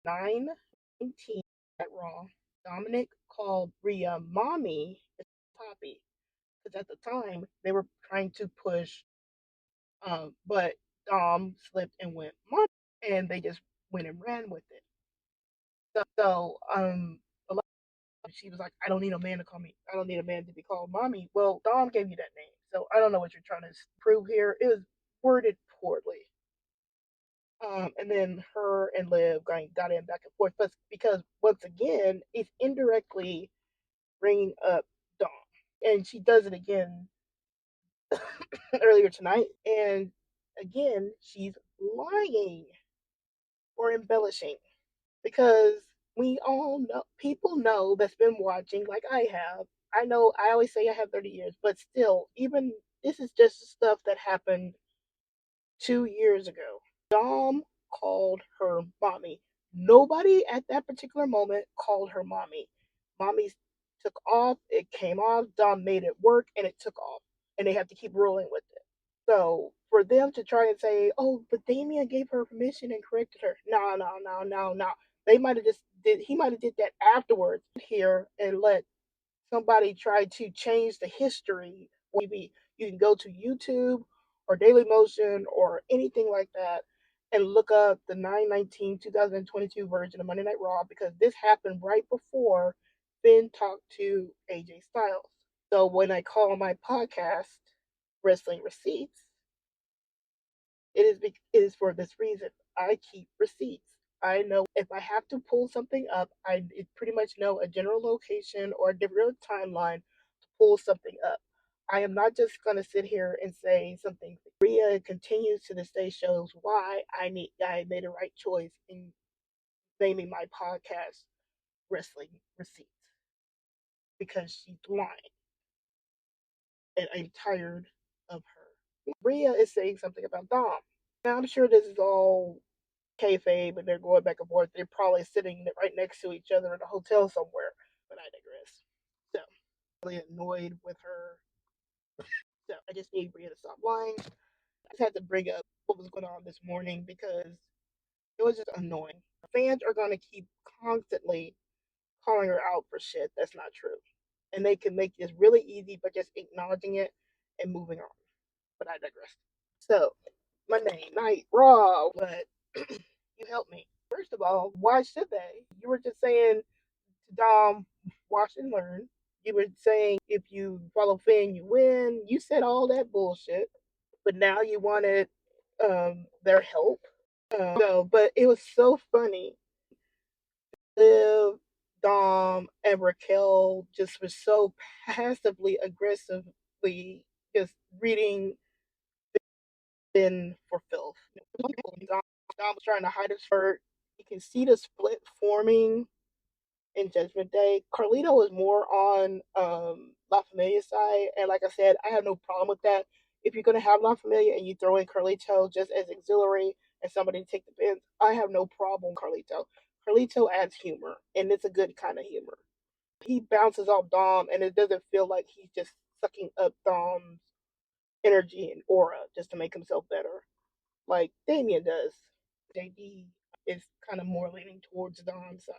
9:19 at Raw, Dominic called Rhea mommy Poppy because at the time they were trying to push, but Dom slipped and went mommy, and they just went and ran with it. So a lot she was like, I don't need a man to call me. I don't need a man to be called mommy. Well, Dom gave you that name, so I don't know what you're trying to prove here. It was worded poorly. And then her and Liv got in back and forth, but because once again, it's indirectly bringing up Dawn, and she does it again earlier tonight, and again she's lying or embellishing because we all know people know that's been watching like I have. I know I always say I have 30 years, but still, even this is just stuff that happened 2 years ago. Dom called her mommy. Nobody at that particular moment called her mommy. Mommy took off, it came off, Dom made it work, and it took off. And they have to keep rolling with it. So for them to try and say, oh, but Damien gave her permission and corrected her. No, no, no, no, no. They might have just did he might have did that afterwards here and let somebody try to change the history. Maybe you can go to YouTube or Daily Motion or anything like that and look up the 9/19/2022 version of Monday Night Raw because this happened right before Finn talked to AJ Styles. So when I call my podcast Wrestling Receipts, it is for this reason. I keep receipts. I know if I have to pull something up, I pretty much know a general location or a different timeline to pull something up. I am not just going to sit here and say something. Rhea continues to this day shows why I made a right choice in naming my podcast Wrestling Receipts because she's lying and I'm tired of her. Rhea is saying something about Dom. Now I'm sure this is all kayfabe and they're going back and forth. They're probably sitting right next to each other in a hotel somewhere. But I digress. So, really annoyed with her. So, I just need Rhea to stop lying. I just had to bring up what was going on this morning because it was just annoying. Fans are going to keep constantly calling her out for shit that's not true. And they can make this really easy by just acknowledging it and moving on. But I digress. So, Monday Night Raw, but you help me. First of all, why should they? You were just saying to Dom, watch and learn. You were saying if you follow Finn, you win. You said all that bullshit, but now you wanted their help. So, but it was so funny. Liv, Dom, and Raquel just were so passively aggressively just reading Finn for filth. Dom was trying to hide his hurt. You can see the split forming in Judgment Day. Carlito is more on La Familia side, and like I said, I have no problem with that. If you're gonna have La Familia and you throw in Carlito just as auxiliary and somebody to take the bins, I have no problem with Carlito. Carlito adds humor, and it's a good kind of humor. He bounces off Dom, and it doesn't feel like he's just sucking up Dom's energy and aura just to make himself better, like Damien does. JD is kind of more leaning towards Dom's side.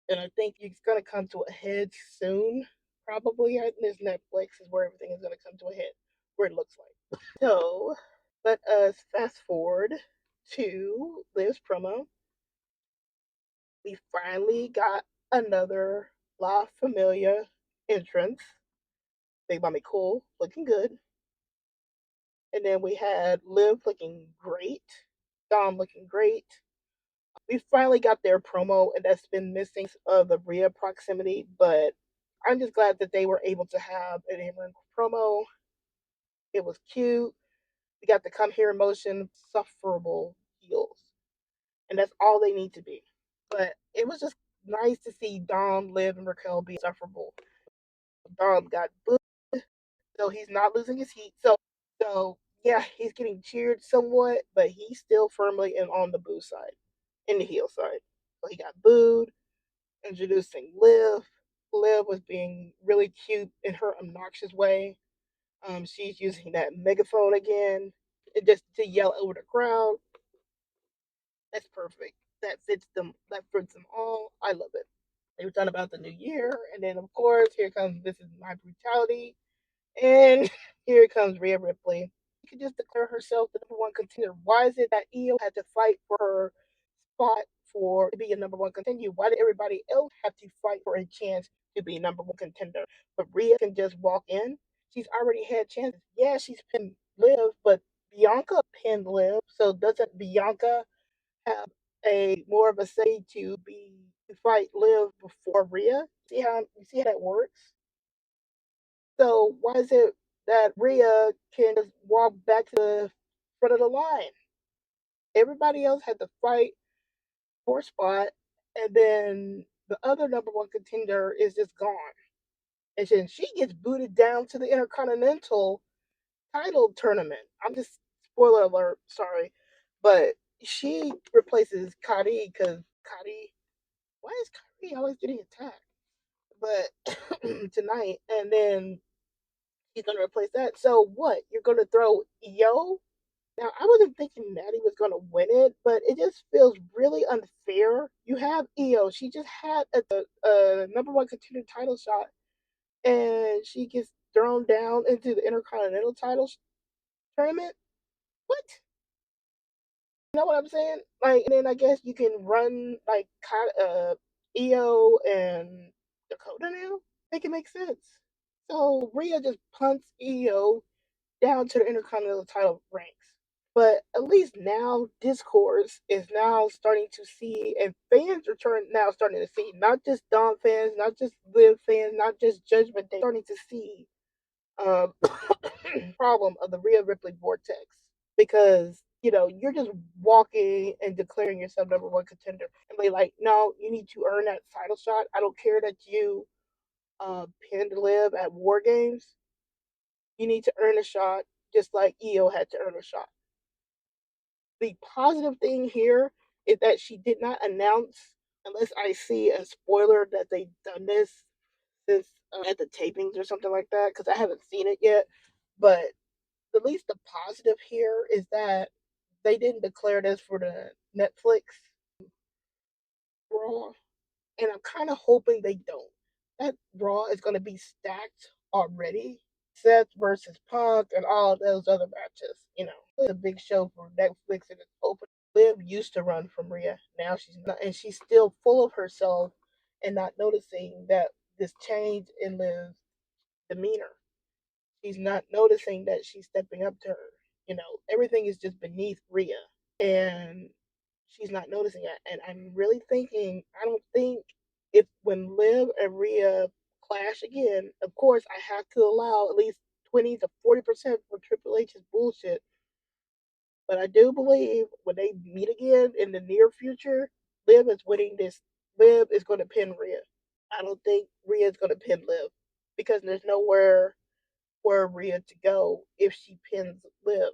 And I think it's going to come to a head soon. Probably I think this Netflix is where everything is going to come to a head, where it looks like. So let us fast forward to Liv's promo. We finally got another La Familia entrance. Big Mommy Cool looking good. And then we had Liv looking great, Dom looking great. We finally got their promo, and that's been missing of the Rhea proximity, but I'm just glad that they were able to have an in-ring promo. It was cute. We got the come here emotion, sufferable heels, and that's all they need to be. But it was just nice to see Dom, Liv, and Raquel be sufferable. Dom got booed, so he's not losing his heat. So yeah, he's getting cheered somewhat, but he's still firmly on the boo side, in the heel side. So he got booed. Introducing Liv. Liv was being really cute in her obnoxious way. She's using that megaphone again just to yell over the crowd. That's perfect. That fits them. That fits them all. I love it. They were talking about the new year, and then of course here comes this is my brutality, and here comes Rhea Ripley. She could just declare herself the number one contender. Why is it that Io had to fight for her spot for to be a number one contender? Why did everybody else have to fight for a chance to be number one contender? But Rhea can just walk in. She's already had chances. Yeah, she's pinned Liv, but Bianca pinned Liv. So doesn't Bianca have a more of a say to fight Liv before Rhea? You see how that works? So why is it that Rhea can just walk back to the front of the line? Everybody else had to fight for a spot, and then the other number one contender is just gone. And then she gets booted down to the Intercontinental title tournament. I'm just spoiler alert, sorry, but she replaces Kari because Kari. Why is Kari always getting attacked? But tonight, and then he's gonna replace that. So what? You're gonna throw Io? Now I wasn't thinking Natty was gonna win it, but it just feels really unfair. You have Io. She just had a number one contender title shot, and she gets thrown down into the Intercontinental title tournament. What? You know what I'm saying? Like, and then I guess you can run like Io and Dakota now. Make it make sense. So Rhea just punts Io down to the Intercontinental title ranks. But at least now discourse is now starting to see, and fans are now starting to see, not just Dom fans, not just Liv fans, not just Judgment Day, starting to see um problem of the Rhea Ripley vortex. Because you're just walking and declaring yourself number one contender, and they like, no, you need to earn that title shot. I don't care that you pinned Liv at War Games. You need to earn a shot, just like Io had to earn a shot. The positive thing here is that she did not announce, unless I see a spoiler that they've done this since at the tapings or something like that, because I haven't seen it yet. But at least the positive here is that they didn't declare this for the Netflix Raw, and I'm kind of hoping they don't. That Raw is going to be stacked already. Seth versus Punk and all those other matches. It's a big show for Netflix and it's open. Liv used to run from Rhea. Now she's not, and she's still full of herself and not noticing that this change in Liv's demeanor. She's not noticing that she's stepping up to her. Everything is just beneath Rhea, and she's not noticing it. And I'm really thinking, I don't think if when Liv and Rhea clash again, of course, I have to allow at least 20 to 40% for Triple H's bullshit. But I do believe when they meet again in the near future, Liv is winning this. Liv is going to pin Rhea. I don't think Rhea is going to pin Liv because there's nowhere for Rhea to go if she pins Liv.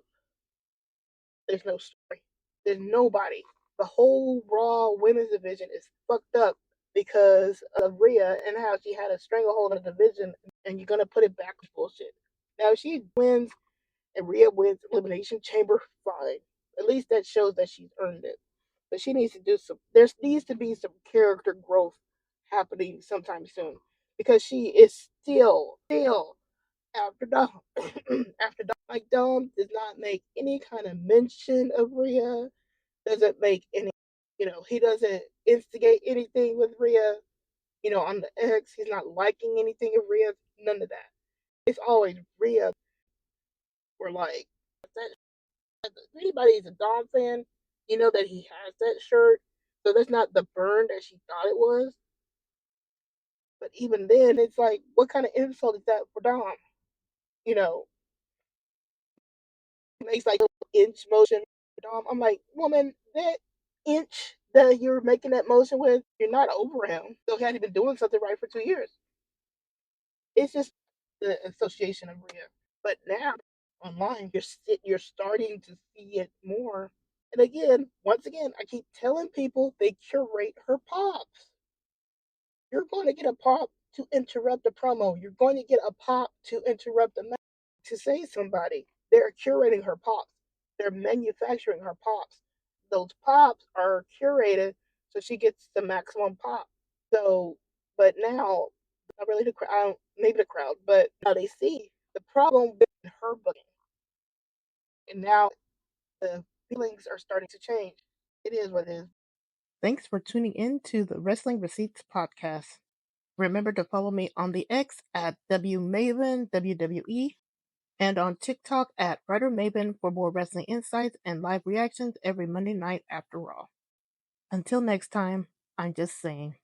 There's no story. There's nobody. The whole Raw women's division is fucked up because of Rhea and how she had a stranglehold on the division, and you're gonna put it back with bullshit. Now, if she wins and Rhea wins Elimination Chamber, fine. At least that shows that she's earned it. But she needs to do some. There needs to be some character growth happening sometime soon because she is still after Dom. After Dom, like Dom does not make any kind of mention of Rhea, doesn't make any, he doesn't instigate anything with Rhea, on the X. He's not liking anything of Rhea, none of that. It's always Rhea. We're like, that, if anybody's a Dom fan, you know that he has that shirt. So that's not the burn that she thought it was. But even then, it's like, what kind of insult is that for Dom? You know, makes like a inch motion. I'm like, woman, that inch that you're making that motion with, you're not over him. So he hadn't been doing something right for 2 years. It's just the association of Rhea. But now online, you're starting to see it more. And again, once again, I keep telling people they curate her pops. You're going to get a pop to interrupt the promo. You're going to get a pop to interrupt the match to say somebody. They're curating her pops. They're manufacturing her pops. those pops are curated so she gets the maximum pop. So, but now, not really the crowd, maybe the crowd, but now they see the problem with her booking, and now the feelings are starting to change. It is what it is. Thanks for tuning in to the Wrestling Receipts podcast. Remember to follow me on the X at WMaven WWE and on TikTok at WriterMaven for more wrestling insights and live reactions every Monday night after Raw. Until next time, I'm just saying.